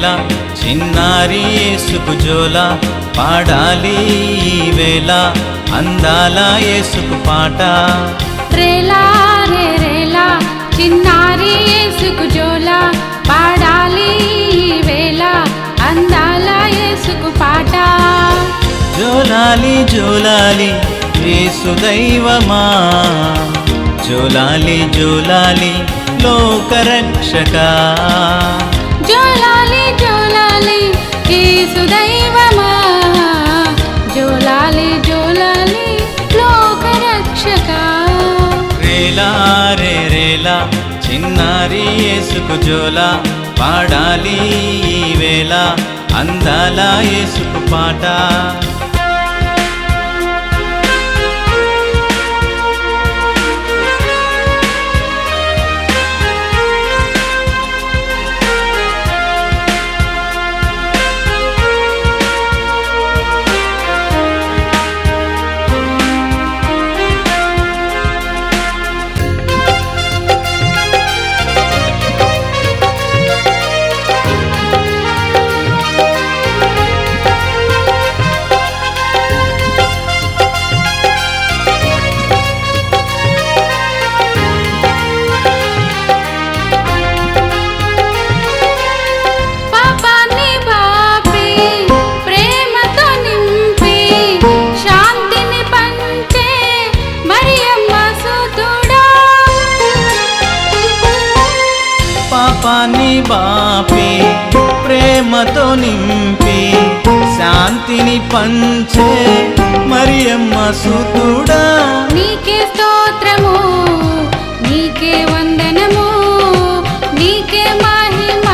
రేలా చిన్నారి యేసుకు జోలా పాడాలి ఈ వేళ అందాల యేసుకు పాట రేలా రే రేలా చిన్నారి యేసుకు జోలా పాడాలి ఈ వేళ అందాల యేసుకు పాట జోలాలి జోలాలి యేసు దైవమా జోలాలి జోలాలి లోకరక్షక జోలాలి జోలాలి యేసు దైవమా జోలాలి జోలాలి లోకరక్షక రేలా రే రేలా చిన్నారి యేసుకు జోలా పాడాలి ఈ వేళ అందాల యేసుకు పాట పాపాన్ని బాపి ప్రేమతో నింపి శాంతిని పంచే మరియమ్మ సుతుడా నీకే స్తోత్రము నీకే వందనము నీకే మహిమ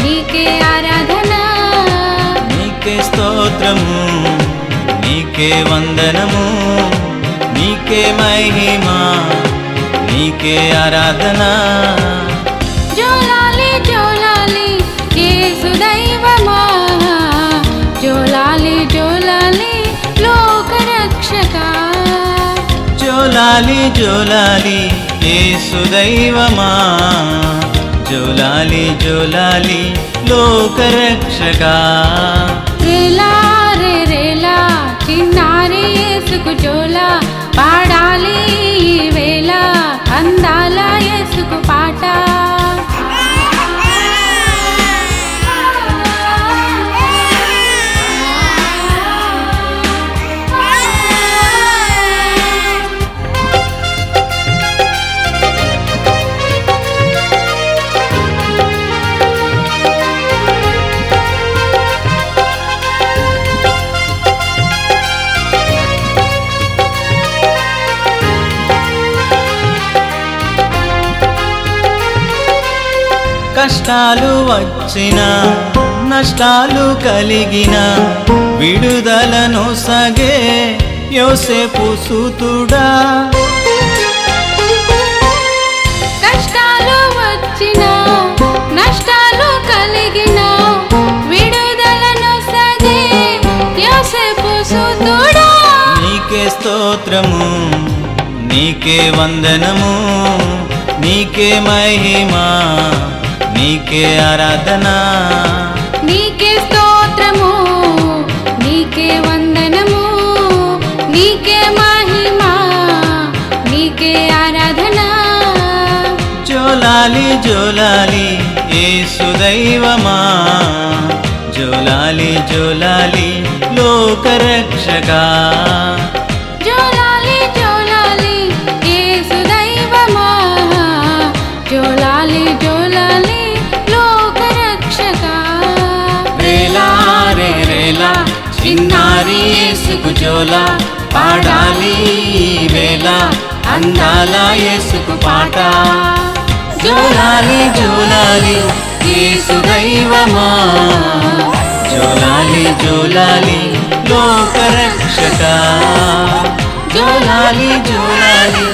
నీకే ఆరాధన నీకే స్తోత్రము నీకే వందనము నీకే మహిమ నీకే ఆరాధన జోలాలి జోలాలి యేసు దైవమా జోలాలి జోలాలి లోకరక్షక జోలాలి జోలాలి యేసు దైవమా జోలాలి జోలాలి లోకరక్షక రేలా రే రేలా చిన్నారి యేసుకు జోలా పాడాలి ఈ వేళ అందాల యేసుకు పాట కష్టాలు వచ్చిన నష్టాలు కలిగిన విడుదలను సగే యోసేపు సుతుడా కష్టాలు వచ్చిన నష్టాలు కలిగిన విడుదలను సగే యోసేపు సుతుడా నీకే స్తోత్రము నీకే వందనము నీకే మహిమా నీకే ఆరాధన నీకే స్తోత్రము నీకే వందనము నీకే మహిమ నీకే ఆరాధన జోలాలి జోలాలి యేసు దైవమా జోలాలి జోలాలి లోకరక్షక జోలాలి జోలాలి యేసు దైవమా జోలాలి జోలాలి లోకరక్షక రేలా రే రేలా చిన్నారి యేసుకు జోలా పాడాలి ఈ వేళ అందాల యేసుకు పాట జోలాలి జోలాలి యేసు దైవమా జోలాలి జోలాలి లోకరక్షక జోలాలి జోలాలి